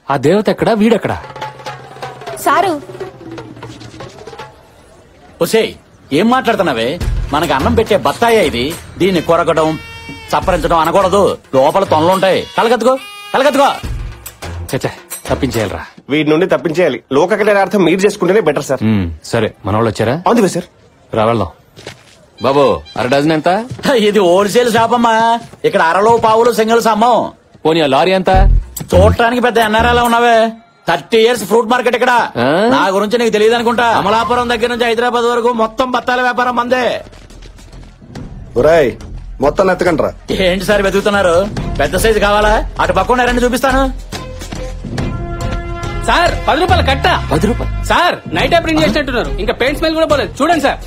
ఆ దేవత ఎక్కడా, వీడెక్కడా? సారు ఒసేయ్, ఏం మాట్లాడుతున్నావే? మనకి అన్నం పెట్టే బత్తాయి ఇది. దీన్ని కొరకడం, చప్పరించడం అనకూడదు. లోపల తొనలుంటాయి. కలగత్తుకో. చచ్చా, తప్పించేయాలరా. వీటి నుండి తప్పించేయాలి. లోక కళ్యాణార్థం మీరు చేసుకుంటేనే బెటర్ సార్. సరే, మన వాళ్ళు వచ్చారా? అందుకే సార్. రా వెళ్దాం. బాబు, అర డజన్ ఎంత? ఇది హోల్సేల్ షాప్ అమ్మా. ఇక్కడ అరలో పావులు సింగిల్స్ అమ్మం. పోనీ ఆ లారీ ఎంత? చూడటానికి పెద్ద ఎన్ఆర్ఐలా ఉన్నావే. 30 years ఫ్రూట్ మార్కెట్ ఇక్కడ. నా గురించి నీకు తెలియదు అనుకుంటా. అమలాపురం దగ్గర నుంచి హైదరాబాద్ వరకు మొత్తం బత్తాల వ్యాపారం మందే. ఒరేయ్, మొత్తం ఎత్తకండ్రా. ఏంటి సార్ వెతుకుతున్నారు? పెద్ద సైజు కావాలా? అటు పక్కన రండి, చూపిస్తాను. సార్ 10 రూపాయలు కట్ట. 10 రూపాయలు సార్, నైట్ ప్రింట్ చేసినట్టున్నారు. ఇంకా పెయింట్ స్మెల్ కూడా పోలేదు. చూడండి సార్.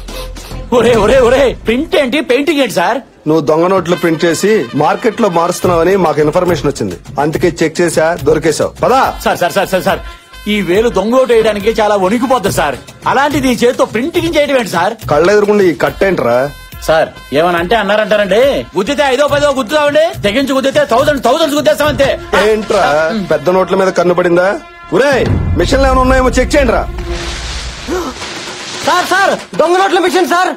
ఒరే, ప్రింట్ ఏంటి, పెయింటింగ్ ఏంటి సార్? నువ్వు దొంగ నోట్లు ప్రింట్ చేసి మార్కెట్ లో మారుస్తున్నావని మాకు ఇన్ఫర్మేషన్ వచ్చింది. అందుకే చెక్ చేసా, దొరికేశావు. పదా. సార్ ఈ వేలు దొంగ ఓటు వేయడానికి చాలా వణికిపోతుంది సార్. అలాంటిది ఈ చేతితో ప్రింటింగ్ చేయడం ఏంటి సార్? కళ్ళెదురుకుండా ఈ కట్టేంట్రా? సార్ ఏమని అంటే అన్నారంటారండి. గుద్దితే 5-10 గుద్దుతామండి, తెగించి గుద్దితే 1000 గుద్దేస్తామంతే. ఏంట్రా పెద్ద నోట్ల మీద కన్ను పడిందా? ఒరే, మిషన్లు ఏమైనా ఉన్నాయేమో చెక్ చేయండి రా. సార్ దొంగ నోట్ల మిషన్ సార్.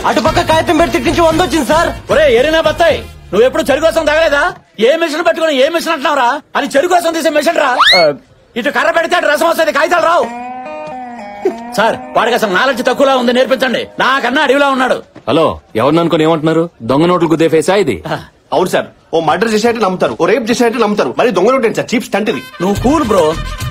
అటుపక్క కాగితం పెట్టి నుంచి 100 వచ్చింది సార్. ఒరే ఎరినా బత్తాయి, నువ్వు ఎప్పుడు చెరు కోసం తగలేదా? ఏ మిషన్ పెట్టుకుని ఏ మిషన్ అంటున్నావురా? అది చెరు కోసం తీసే మిషన్ రా. ఇటు కర్ర పెడితే అటు రసం వస్తుంది, కాగితాలు రావు. సార్, వాడికి అసలు నాలెడ్జ్ తక్కువలా ఉంది, నేర్పించండి. నాకన్నా అడవిలా ఉన్నాడు. హలో, ఎవరిని అనుకుని ఏమంటున్నారు? దొంగ నోట్లు గుద్దే ఫేసా ఇది? అవును సార్. ఓ మర్డర్ చేసేట్టు నమ్ముతారు, ఓ రేప్ చేసేట్టు నమ్ముతారు. మరి దొంగ నోట్ ఏంటి సార్? చీప్ స్టంట్ ఇది. నువ్వు కూల్ బ్రో.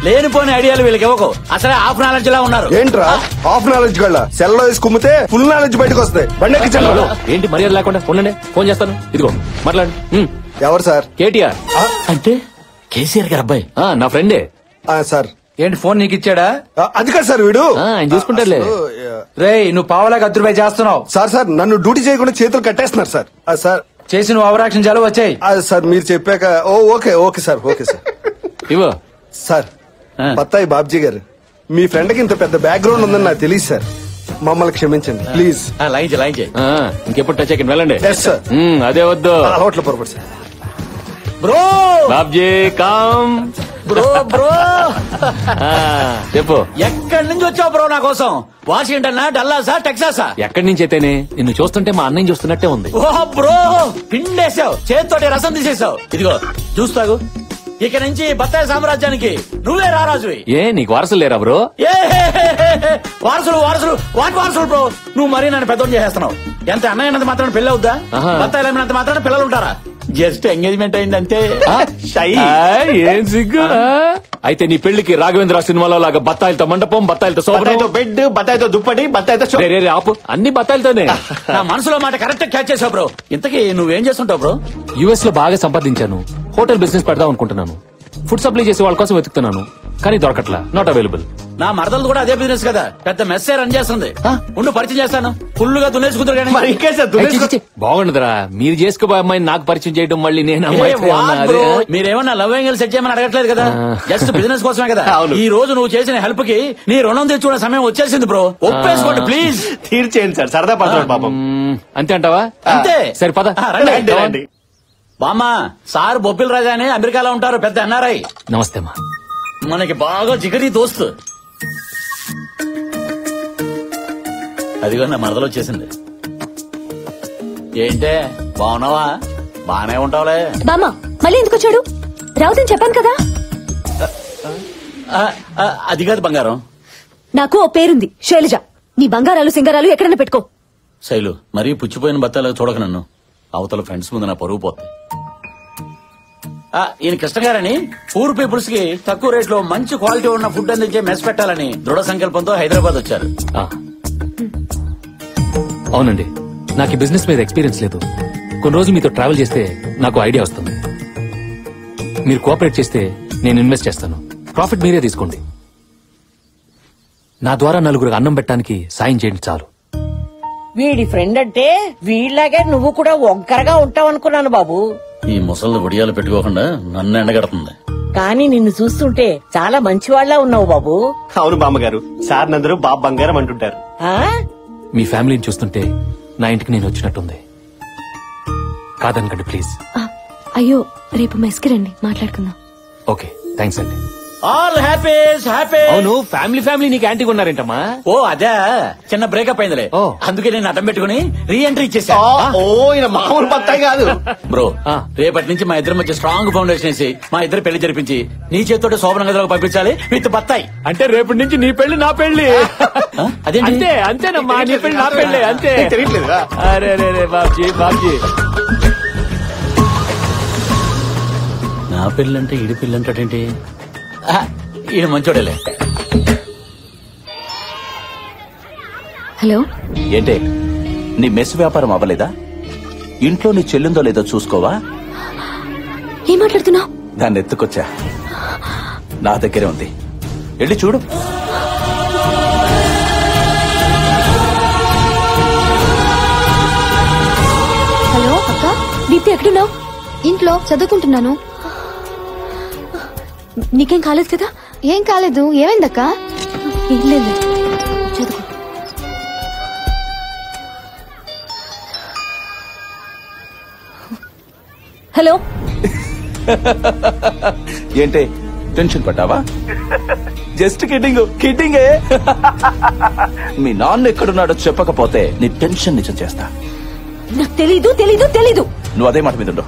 లేనిపోని ఐడియాలు వీళ్ళకి ఇవ్వకు. అసలే హాఫ్ నాలెడ్జ్ లా ఉన్నారు. ఏంట్రా హాఫ్ నాలెడ్జ్ గళ్ళ? సెల్ లో వేసి కుమ్మితే ఫుల్ నాలెడ్జ్ బయటకు వస్తాయి. బండెక్కించండి. ఏంటి మర్యాద లేకుండా? ఉండండి, ఫోన్ చేస్తాను. ఇదిగో మాట్లాడు. ఎవరు సార్? కేటీఆర్. అంటే కేసీఆర్ గారు అబ్బాయి. నా ఫ్రెండే సార్. ఏంటి ఫోన్ నీకు ఇచ్చాడా? అది కాదు సార్, వీడు ఆయన చూసుకుంటారులే. రేయ్, నువ్వు పావలాగా 10 రూపాయలు చేస్తున్నావు. సార్ నన్ను డ్యూటీ చేయకుండా చేతులు కట్టేస్తున్నారు సార్. సార్ చేసి నువ్వు అవరాక్షన్ చాలు వచ్చాయి. సార్ మీరు చెప్పాక ఓకే సార్. ఇవ్వ సార్. బత్తాయి బాబ్జీ గారు, మీ ఫ్రెండ్ కి ఇంత పెద్ద బ్యాక్గ్రౌండ్ ఉందని నాకు తెలియదు సార్. మమ్మల్ని క్షమించండి ప్లీజ్. లైన్ చేయి. ఇంకెప్పుడు టచ్ అయ్యి వెళ్ళండి. సార్. అదే వద్దు, అలవాట్ల పొరపాటు సార్. బ్రో బాబ్జీ కామ్. బ్రో చెప్పు. ఎక్కడి నుంచి వచ్చావు బ్రో నా కోసం? వాషింగ్టన్, డల్లాసా, టెక్సాసా? ఎక్కడి నుంచి అయితేనే నిన్ను చూస్తుంటే మా అన్నయ్య చూస్తున్నట్టే ఉంది. ఓ బ్రో, పిండేసావు, చేతితోటి రసం తీసేసావు. ఇదిగో చూస్తాగు. ఇక నుంచి బత్తాయి సామ్రాజ్యానికి నువ్వే రారాజువి. ఏ నీకు వారసులు లేరా బ్రో? వారసులు వాటి వారసులు బ్రో. నువ్వు మరీ నన్ను పెద్దోడు చేసేస్తున్నావు. ఎంత అన్నయ్యనంత మాత్రాన పెళ్లి అవుద్దా? బత్తాయిలు అమ్మినంత మాత్రాన పిల్లలు ఉంటారా? జస్ట్ ఎంగేజ్మెంట్ అయిందంటే. ఏం సిగ్గు. అయితే నీ పెళ్లికి రాఘవేంద్ర సినిమాలో లాగా బత్తాయిలతో మండపం, బత్తాయిలతో సోపతో బెడ్, బత్తాయితో దుప్పటి, బత్తాయితో ఆపు. అన్ని బత్తాయిలతోనే. నా మనసులో మాట కరెక్ట్ క్యాచ్ చేసావు బ్రో. ఇంతకీ నువ్వేం చేస్తుంటావు బ్రో? యుఎస్ లో బాగా సంపాదించాను. హోటల్ బిజినెస్ పెడదాం అనుకుంటున్నాను. ఫుడ్ సప్లై చేసే వాళ్ళ కోసం వెతుకుతున్నాను, కానీ దొరకట్లా. Not available. నా మరదలు కూడా అదే బిజినెస్ కదా, పెద్ద మెస్సే రన్ చేస్తుంది. ఉండు పరిచయం చేస్తాను. ఫుల్ గా దున్నేసుకుంటారు కానీ బాగుండదురా. మీరు చేసుకోబోయే అమ్మాయిని నాకు పరిచయం చేయడం, మళ్ళీ నేను మీరేమన్నా లవ్ యాంగిల్ సెట్ చేయమని అడగట్లేదు కదా, జస్ట్ బిజినెస్ కోసమే కదా. ఈ రోజు నువ్వు చేసిన హెల్ప్ కి నీ రుణం తెచ్చుకునే సమయం వచ్చేసింది బ్రో. ఒప్పేసుకోండి ప్లీజ్. తీర్చేయండి సార్, సరదా పడతాడు పాపం. అంతే అంటావా? అంతే. సరే పద. రండి. బామ్మా, సార్ బొబ్బిల్ రాజా అని అమెరికాలో ఉంటారు, పెద్ద ఎన్ఆర్ఐ. నమస్తే అమ్మా. మనకి బాగా జిగరి దోస్తు. అదిగో నా మరదలు వచ్చేసింది. ఏంటే బాగున్నావా? బానే ఉంటావులే. బామ్మ మళ్ళీ ఎందుకు వచ్చాడు? రావుదని చెప్పాను కదా. అది కాదు బంగారం, నాకు ఓ పేరుంది, శైలజ. నీ బంగారాలు సింగారాలు ఎక్కడైనా పెట్టుకో. శైలు, మరీ పుచ్చిపోయిన బత్తాలకు చూడక నన్ను. అవతల ఫ్రెండ్స్ ముందు నా పరుగు పోతుంది. ఈయన కృష్ణ గారని పూర్ పీపుల్స్ కి తక్కువ రేట్ లో మంచి క్వాలిటీ ఉన్న ఫుడ్ అందించే మెస్ పెట్టాలని దృఢ సంకల్పంతో హైదరాబాద్ వచ్చారు. అవునండి, నాకు ఈ బిజినెస్ మీద ఎక్స్పీరియన్స్ లేదు. కొన్ని రోజులు మీతో ట్రావెల్ చేస్తే నాకు ఐడియా వస్తుంది. మీరు కోఆపరేట్ చేస్తే నేను ఇన్వెస్ట్ చేస్తాను. ప్రాఫిట్ మీరే తీసుకోండి. నా ద్వారా నలుగురికి అన్నం పెట్టడానికి సాయం చేయండి చాలు. వీడి ఫ్రెండ్ అంటే వీళ్ళలాగే నువ్వు కూడా ఒంకరగా ఉంటావు అనుకున్నాను బాబు. ఈ ముసళ్ళు ఒడియాలు పెట్టుకోకుండా నన్ను ఎండగడుతుంది. కానీ నిన్ను చూస్తుంటే చాలా మంచివాళ్లా ఉన్నావు బాబు. అవును బామ్మగారు, సార్ నందరూ బాబు బంగారం అంటుంటారు. మీ ఫ్యామిలీని చూస్తుంటే నా ఇంటికి నేను వచ్చినట్టుంది. కాదనకండి ప్లీజ్. అయ్యో రేపు మెస్కి రండి మాట్లాడుకుందాం. ఓకే థ్యాంక్స్ అండి. All happies happy. అవును ఫ్యామిలీ నీకు యాంటీ ఉన్నారేంటమ్మా? ఓ అదే చిన్న బ్రేకప్ అయిందిలే. ఓ. అందుకే నేను అడ్డం పెట్టుకుని రీ ఎంట్రీ ఇచ్చేసా. ఓ ఈయన మామూలు బత్తాయి కాదు బ్రో ఆ. రేపటి నుంచి మా ఇద్దరి మధ్య స్ట్రాంగ్ ఫౌండేషన్ వేసి మా ఇద్దరు పెళ్లి జరిపించి నీ చేతితో శోభన గదిలోకి పంపించాలి విత్ బత్తాయి. అంటే రేపటి నుంచి నీ పెళ్లి నా పెళ్లి. అదేంటి? అంతే అంతేనమ్మా, నీ పెళ్లి నా పెళ్లి అంతే. తెలియట్లేదా? అరే రే బాబ్జీ నా పెళ్ళంటే ఈడి పెళ్ళి అంటాడేంటి? ఈయన మంచోడేలే. హలో ఏంటే నీ మెస్ వ్యాపారం అవ్వలేదా? ఇంట్లో నీ చెల్లిందో లేదో చూసుకోవా? ఏం మాట్లాడుతున్నావు? దాన్ని ఎత్తుకొచ్చా, నా దగ్గరే ఉంది, వెళ్ళి చూడు. హలో అక్క, దీప్తి ఎక్కడున్నావు? ఇంట్లో చదువుకుంటున్నాను. నీకేం కాలేదు కదా? ఏం కాలేదు. ఏమైందక్క? ఏం లేదు, చదువుకో. హలో ఏంటే టెన్షన్ పడ్డావా? జస్ట్ కిడ్డింగే. మీ నాన్న ఎక్కడున్నాడో చెప్పకపోతే నీ టెన్షన్ నిజం చేస్తా. నాకు తెలీదు. నువ్వు అదే మాట మీద ఉండు.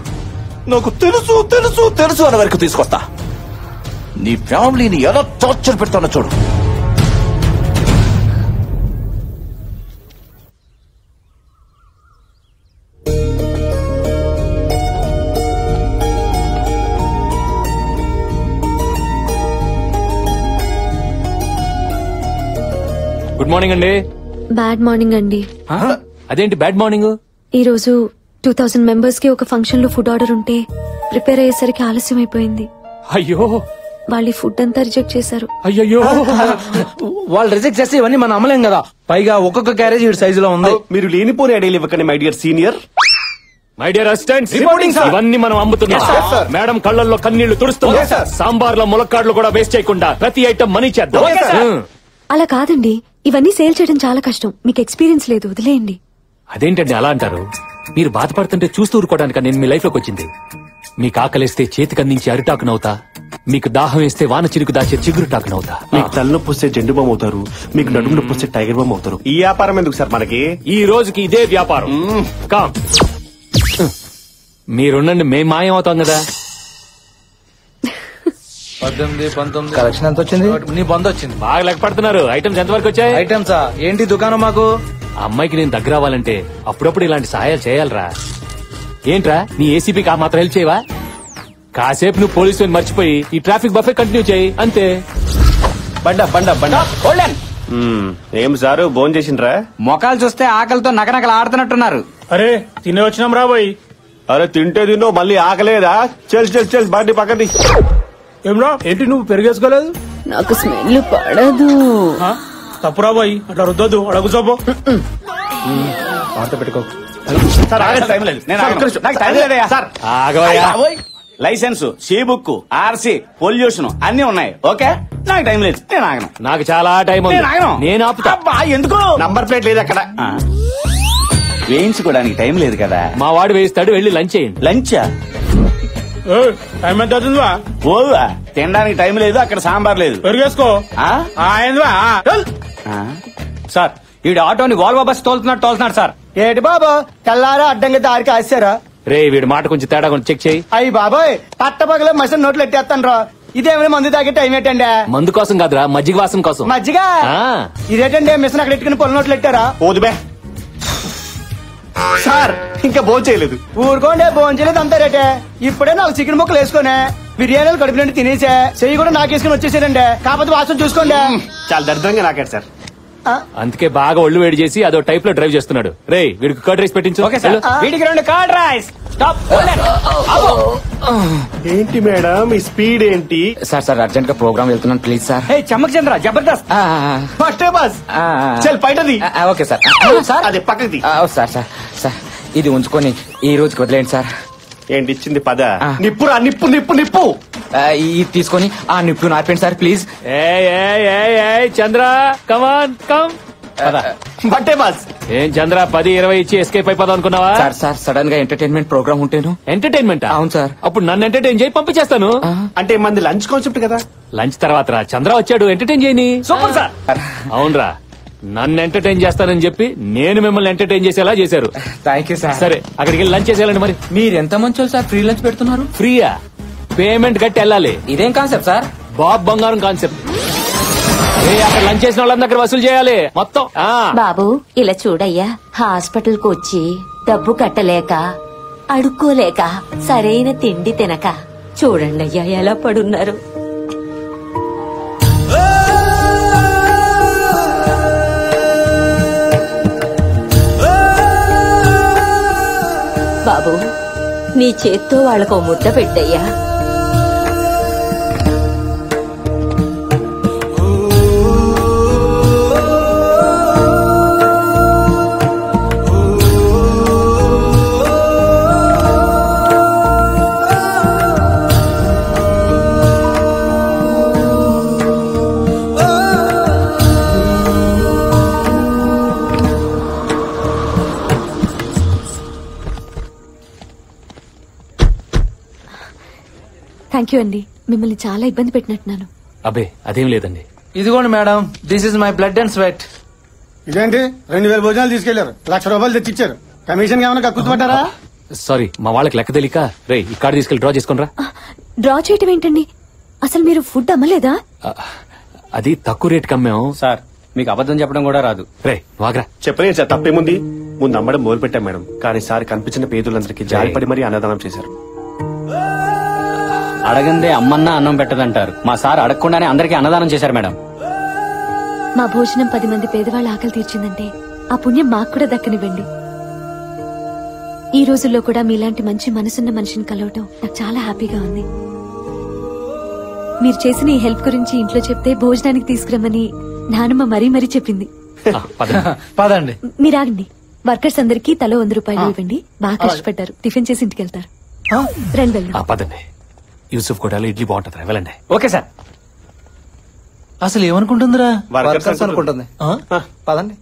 నాకు తెలుసు అన్న వరకు తీసుకొస్తా. నీ ఫ్యామిలీని ఎలా టార్చర్ పెడతానో చూడు. గుడ్ మార్నింగ్ అండి. బ్యాడ్ మార్నింగ్ అండి. అదేంటి బ్యాడ్ మార్నింగ్? ఈ రోజు 2000 మెంబర్స్ కి ఒక ఫంక్షన్ లో ఫుడ్ ఆర్డర్ ఉంటే ప్రిపేర్ అయ్యేసరికి ఆలస్యం అయిపోయింది. అయ్యో వాళ్ళు ఈ ఫుడ్ అంతా రిజెక్ట్ చేశారు. అయ్యో వాళ్ళు రిజెక్ట్ చేస్తే ఇవన్నీ మనం అమ్మలేం కదా. పైగా ఒక్కొక్క క్యారేజ్ ఈ సైజులో ఉంది. మీరు లేనిపోని ఐడియాలు ఇవ్వకండి my dear senior. My dear assistants, reporting sir. ఇవన్నీ మనం అమ్ముతున్నాం. Yes, sir. మేడం కళ్ళల్లో కన్నీళ్లు తుడుస్తున్నాం. Yes, sir. సాంబార్ లో ములక్కాడ్లు కూడా వేస్ట్ చేయకుండా ప్రతి ఐటమ్ మనీ చేద్దాం. Okay, sir. అలా కాదండి, ఇవన్నీ సేల్ చేయడం చాలా కష్టం. మీకు ఎక్స్పీరియన్స్ లేదు, వదిలేయండి. అదేంటండి అలా అంటారు? మీరు బాధపడుతుంటే చూస్తూ ఊరుకోవడానికి నేను మీ లైఫ్ లోకి వచ్చింది. మీకు ఆకలిస్తే చేతికందించి అరిటాకునవుతా, మీకు దాహం వేస్తే వాన చిరుకు దాచే చిగురుటాకునవుతా. మీకు తలనొప్పి వస్తే జెండు బామ్ అవుతారు, మీకు నడుము నొప్పి వస్తే టైగర్ బామ్ అవుతారు. ఈ వ్యాపారం ఎందుకు సార్ మనకి? ఈ రోజుకి ఇదే వ్యాపారం. కామ్ మీరుండండి, మేం మాయం అవుతాం కదా. 18, 19 కలెక్షన్ ఎంత వచ్చింది? నీ బంద్ వచ్చింది. బాగా లెక్క పడుతున్నారు. ఐటమ్స్ ఎంతవరకు వచ్చాయి? ఐటమ్సా ఏంటి దుకాణం మాకు? ఆ అమ్మాయికి నేను దగ్గర అవ్వాలంటే అప్పుడప్పుడు ఇలాంటి సహాయాలు చేయాలరా. ఏంట్రా నీ ఏసీపీకి ఆ మాత్రం హెల్ప్ చేయవా? కాసేపు నువ్వు పోలీసు మర్చిపోయి ఈ ట్రాఫిక్ బఫే కంటిన్యూ చేయి అంతే. బండ ఏం సారు భోజనం చేసిండ్రా? మొఖాలు చూస్తే ఆకలితో నకనకలు ఆడుతున్నట్టున్నారు. అరే తినే వచ్చినాం రాబోయ్. అరే తింటే తిన్నో మళ్ళీ ఆకలేదా? చెల్ బండి పక్కది. ఏమ్రా ఏంటి నువ్వు పెరిగేసుకోలేదు? నాకు స్మెల్ పడదు. తప్పురా బాయ్, అట్లా రుద్దొద్దు, అడుగు సోపో. పెట్టుకో. ఆగవయ్యా. Licence, C book, RC, pollution అన్ని ఉన్నాయి. ఓకే నాకు టైం లేదు, నేను ఆగను. నాకు చాలా టైం ఉంది. నేను ఆగను. నేను ఆపుతా. అబ్బా, ఎందుకు? నంబర్ ప్లేట్ లేదు అక్కడ. వేయించుకోవడానికి టైం లేదు కదా. మా వాడు వేయిస్తాడు, వెళ్ళి లంచ్ చేయండి. లంచా? టైం ఎంత అవుతుందివా? ఓవా, తినడానికి టైం లేదు, అక్కడ సాంబార్ లేదు. పెరిగేసుకో. సార్ ఈ ఆటోని వాల్వో బస్ తోలుతున్నాడు సార్. ఏటి బాబా తెల్లారా అడ్డంగా దారికి ఆశారా? రే వీడి మాట కొంచెం తేడా కొంచెం చెక్ చేయి. అయ్యి బాబాయ్ పట్టపగల మసిన నోట్లు ఎట్టేస్తాను రా. ఇదేమైనా మందు తాగే టైం ఏంటండి? మందు కోసం కాదురా, మజ్జిగ వాసన కోసం. మజ్జిగ ఆ. ఇదేటండి మిషన్ అక్కడ ఎట్టుకుని పొల నోట్లు ఎట్టారా? ఓదుబే సార్, ఇంకా భోజనం చేయలేదు. ఊరుకోండి, భోంచలేదు అంతా రేటే. ఇప్పుడే నాకు చికెన్ ముక్కలు వేసుకునే బిర్యానీలు కడుపు నుండి తినేసా, చెయ్యి కూడా నాకేసుకుని వచ్చేసారండి. కాకపోతే వాసన చూసుకోండి. చాలా దరిద్రంగా నాకాడు సార్. అందుకే బాగా ఒళ్ళు వేడి చేసి అదో టైప్ లో డ్రైవ్ చేస్తున్నాడు. రే వీడికి కర్డ్ రైస్ పెట్టించు. Okay sir. వీడికి 2 కర్డ్ రైస్. స్టాప్. ఏంటి మేడం ఈ స్పీడ్ ఏంటి? సార్ అర్జెంట్ గా ప్రోగ్రామ్ వెళ్తున్నాను please sir. Chammak Chandra Jabardasth first bus చల్ బయటది. Okay sir. సార్ అదే పక్కది. సార్ ఇది ఉంచుకొని ఈ రోజుకి వదిలేండి సార్. ఏంటి ఇచ్చింది? పద. నిప్పురా, నిప్పు నిప్పు నిప్పు. ఇది తీసుకొని ఆ నిప్పు నార్పండి sir please. Chandra come on come. బట్టే బాస్. ఏం చంద్ర 10-20 ఇచ్చి ఎస్కేప్ అయిపోదాం అనుకున్నావా? సార్ సడన్ గా ఎంటర్టైన్మెంట్ ప్రోగ్రామ్ ఉంటేను. ఎంటర్టైన్మెంట్? అవును సార్. అప్పుడు నన్ను ఎంటర్టైన్ చేయి, పంపించేస్తాను. అంటే మంది లంచ్ కాన్సెప్ట్ కదా. లంచ్ తర్వాత రా, చంద్ర వచ్చాడు, ఎంటర్టైన్ చేయని. Super sir. అవునరా, నన్ను ఎంటర్టైన్ చేస్తానని చెప్పి నేను మిమ్మల్ని ఎంటర్టైన్ చేసేలా చేశారు. Thank you sir. సరే అక్కడికి వెళ్ళి లంచ్ చేసేయాలండి. మరి మీరు ఎంత మంచోళ్ళు సార్, ఫ్రీ లంచ్ పెడుతున్నారు. ఫ్రీయా? పేమెంట్ కట్టి వెళ్ళాలి. ఇదేం కాన్సెప్ట్ సార్? బాబ్ బంగారం కాన్సెప్ట్. అక్కడ లంచ్ చేసిన వాళ్ళందరి దగ్గర వసూలు చేయాలి మొత్తం. బాబు ఇలా చూడయ్యా, హాస్పిటల్ కు వచ్చి డబ్బు కట్టలేక అడుక్కోలేక సరైన తిండి తినక చూడండి అయ్యా ఎలా పడున్నారు. బాబు నీ చేత్తో వాళ్ళకు ముద్ద పెట్టయ్యా. థ్యాంక్ యూ అండి, మిమ్మల్ని చాలా ఇబ్బంది పెట్టినట్టున్నాను. అబ్బే అదేం లేదండి. ఇదిగోండి madam, this is my blood and sweat. ఇదేంటి 2000 భోజనాలు తీసుకెళ్లారు, ₹1,00,000 తెచ్చిచ్చారు. కమిషన్ ఏమైనా కక్కుతుపట్టారా? సారీ, మా వాళ్ళకి లెక్క తెలియక. రే ఈ కార్డు తీసుకెళ్లి డ్రా చేసుకుని రా. డ్రా చేయటం ఏంటండి? అసలు మీరు ఫుడ్ అమ్మలేదా? అది తక్కువ రేట్ కమ్మాం సార్. మీకు అబద్ధం చెప్పడం కూడా రాదు. రే వాగ్రా. చెప్పలేదు సార్, తప్పేముంది. ముందు అమ్మడం మొదలు పెట్టాం మేడం, కానీ సార్ కనిపించిన పేదలందరికీ జాలిపడి మరీ అన్నదానం చేశారు. అడగందే అమ్మన్నా అన్నం పెట్టదంటారు. మా సార్ అడగకుండానే అందరికీ అన్నదానం చేశారు మేడం. మా భోజనం 10 మంది పేదవాళ్ళ ఆకలి తీర్చిందంటే ఆ పుణ్యం మాకు కూడా దక్కనివ్వండి. ఈ రోజుల్లో కూడా మీలాంటి మంచి మనసున్న మనిషిని కలవటం నాకు చాలా హ్యాపీగా ఉంది. మీరు చేసిన ఈ హెల్ప్ గురించి ఇంట్లో చెప్తే భోజనానికి తీసుకురమ్మని నానమ్మ మరీ మరీ చెప్పింది. పదండి. మీరాగండి. వర్కర్స్ అందరికీ తలో ₹100 ఇవ్వండి. బాగా కష్టపడ్డారు, టిఫిన్ చేసి ఇంటికి వెళ్తారు. రండి వెళ్దాం. పదండి. యూసుఫ్ కోటాలో ఇడ్లీ బాగుంటుంది, వెళ్ళండి. Okay sir. అసలు ఏమనుకుంటుందిరా? వర్కర్స్ అనుకుంటుంది. పదండి.